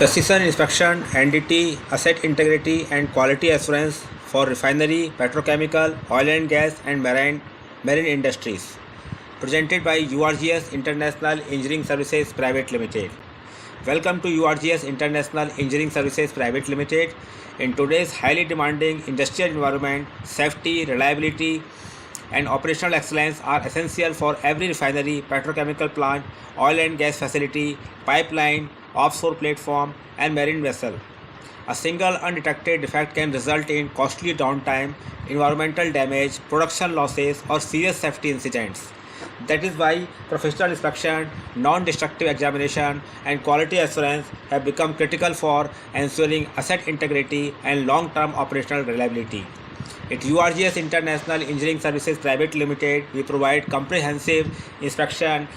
Precision inspection, NDT, asset integrity and quality assurance for refinery, petrochemical, oil and gas and marine industries. Presented by URGS International Engineering Services Private Limited. Welcome to URGS International Engineering Services Private Limited. In today's highly demanding industrial environment, safety, reliability and operational excellence are essential for every refinery, petrochemical plant, oil and gas facility, pipeline, offshore platform, and marine vessel. A single undetected defect can result in costly downtime, environmental damage, production losses, or serious safety incidents. That is why professional inspection, non-destructive examination, and quality assurance have become critical for ensuring asset integrity and long-term operational reliability. At URGS International Engineering Services Private Limited, we provide comprehensive inspection,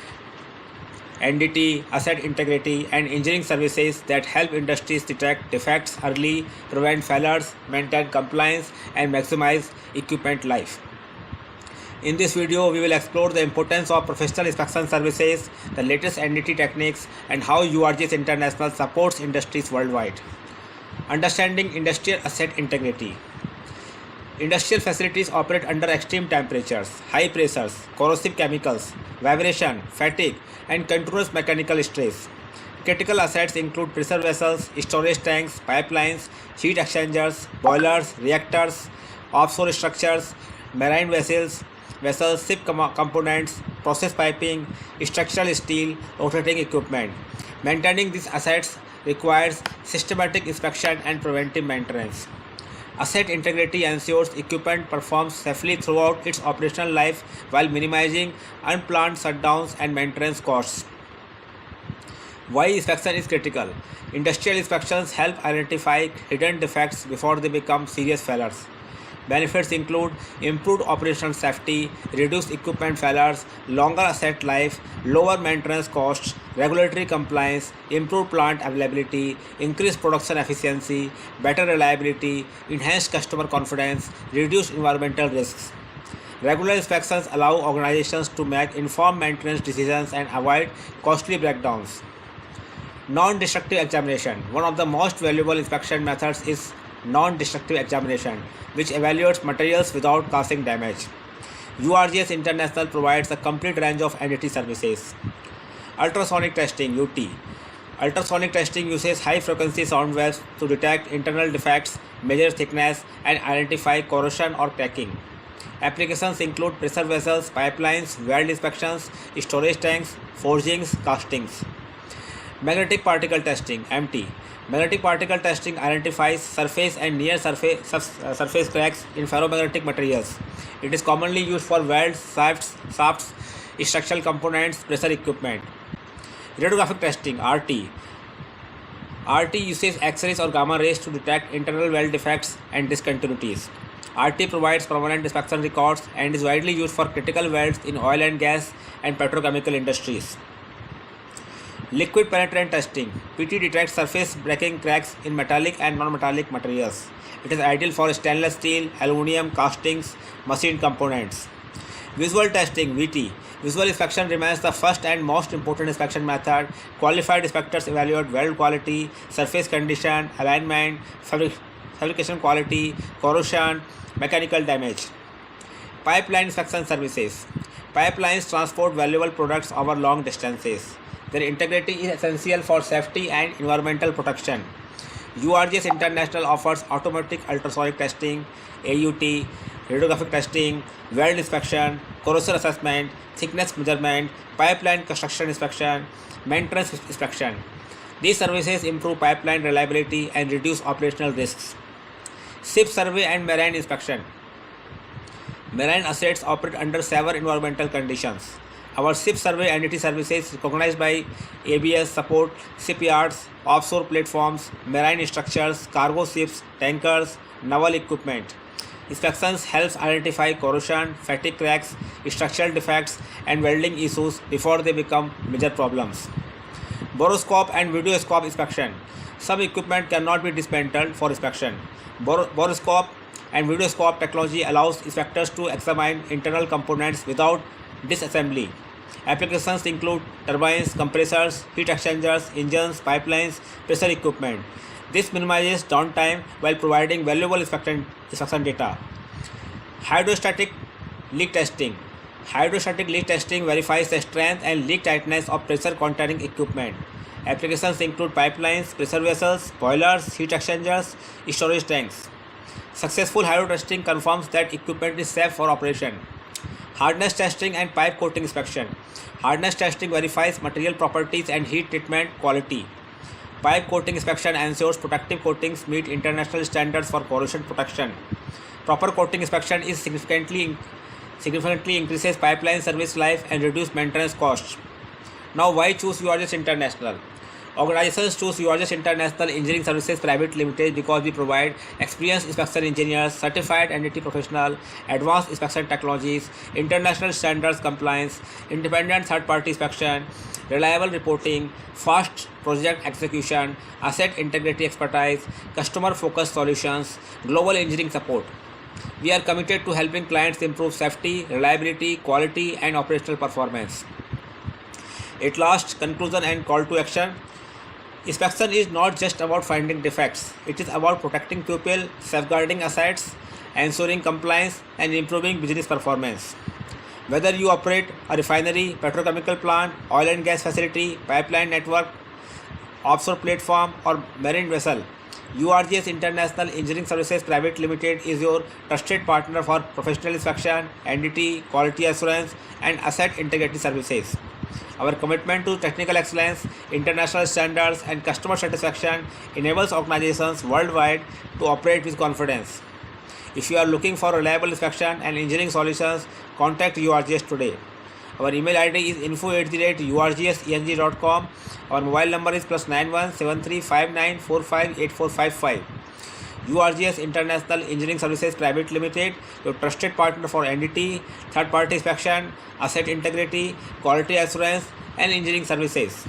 NDT, asset integrity, and engineering services that help industries detect defects early, prevent failures, maintain compliance, and maximize equipment life. In this video, we will explore the importance of professional inspection services, the latest NDT techniques, and how URGS International supports industries worldwide. Understanding industrial asset integrity. Industrial facilities operate under extreme temperatures, high pressures, corrosive chemicals, vibration, fatigue, and continuous mechanical stress. Critical assets include pressure vessels, storage tanks, pipelines, heat exchangers, boilers, reactors, offshore structures, marine vessels, ship components, process piping, structural steel, rotating equipment. Maintaining these assets requires systematic inspection and preventive maintenance. Asset integrity ensures equipment performs safely throughout its operational life while minimizing unplanned shutdowns and maintenance costs. Why inspection is critical? Industrial inspections help identify hidden defects before they become serious failures. Benefits include improved operational safety, reduced equipment failures, longer asset life, lower maintenance costs, regulatory compliance, improved plant availability, increased production efficiency, better reliability, enhanced customer confidence, reduced environmental risks. Regular inspections allow organizations to make informed maintenance decisions and avoid costly breakdowns. Non-destructive examination. One of the most valuable inspection methods is non-destructive examination, which evaluates materials without causing damage. URGS International provides a complete range of NDT services. Ultrasonic testing (UT). Ultrasonic testing uses high-frequency sound waves to detect internal defects, measure thickness, and identify corrosion or cracking. Applications include pressure vessels, pipelines, weld inspections, storage tanks, forgings, castings. Magnetic particle testing (MT). Magnetic particle testing identifies surface and near surface cracks in ferromagnetic materials. It is commonly used for welds, shafts, structural components, pressure equipment. Radiographic testing (RT). RT uses X-rays or gamma rays to detect internal weld defects and discontinuities. RT provides permanent inspection records and is widely used for critical welds in oil and gas and petrochemical industries. Liquid penetrant testing (PT) detects surface breaking cracks in metallic and non-metallic materials. It is ideal for stainless steel, aluminum, castings, machined components. Visual testing (VT). Visual inspection remains the first and most important inspection method. Qualified inspectors evaluate weld quality, surface condition, alignment, fabrication quality, corrosion, mechanical damage. Pipeline inspection services. Pipelines transport valuable products over long distances. Their integrity is essential for safety and environmental protection. URGS International offers automatic ultrasonic testing, AUT, radiographic testing, weld inspection, corrosion assessment, thickness measurement, pipeline construction inspection, maintenance inspection. These services improve pipeline reliability and reduce operational risks. Ship survey and marine inspection. Marine assets operate under severe environmental conditions. Our ship survey NDT services recognized by ABS support shipyards, offshore platforms, marine structures, cargo ships, tankers, naval equipment. Inspections helps identify corrosion, fatigue cracks, structural defects, and welding issues before they become major problems. Borescope and videoscope inspection. Some equipment cannot be dismantled for inspection. Borescope and videoscope technology allows inspectors to examine internal components without disassembly. Applications include turbines, compressors, heat exchangers, engines, pipelines, pressure equipment. This minimizes downtime while providing valuable inspection data. Hydrostatic leak testing. Hydrostatic leak testing verifies the strength and leak tightness of pressure containing equipment. Applications include pipelines, pressure vessels, boilers, heat exchangers, storage tanks. Successful hydro testing confirms that equipment is safe for operation. Hardness testing and pipe coating inspection. Hardness testing verifies material properties and heat treatment quality. Pipe coating inspection ensures protective coatings meet international standards for corrosion protection. Proper coating inspection is significantly increases pipeline service life and reduce maintenance costs. Now, why choose URGS International? Organizations choose URGS International Engineering Services Private Limited because we provide experienced inspection engineers, certified entity professional, advanced inspection technologies, international standards compliance, independent third-party inspection, reliable reporting, fast project execution, asset integrity expertise, customer-focused solutions, global engineering support. We are committed to helping clients improve safety, reliability, quality, and operational performance. At last, conclusion and call to action. Inspection is not just about finding defects. It is about protecting people, safeguarding assets, ensuring compliance, and improving business performance. Whether you operate a refinery, petrochemical plant, oil and gas facility, pipeline network, offshore platform, or marine vessel, URGS International Engineering Services Private Limited is your trusted partner for professional inspection, NDT, quality assurance, and asset integrity services. Our commitment to technical excellence, international standards, and customer satisfaction enables organizations worldwide to operate with confidence. If you are looking for reliable inspection and engineering solutions, contact URGS today. Our email ID is info@urgseng.com. Our mobile number is +91 7359458455. URGS International Engineering Services Private Limited, your trusted partner for NDT, third-party inspection, asset integrity, quality assurance, and engineering services.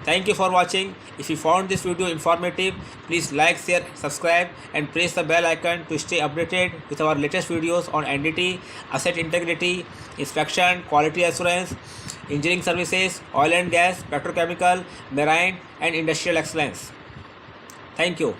Thank you for watching. If you found this video informative, please like, share, subscribe, and press the bell icon to stay updated with our latest videos on NDT, asset integrity, inspection, quality assurance, engineering services, oil and gas, petrochemical, marine, and industrial excellence. Thank you.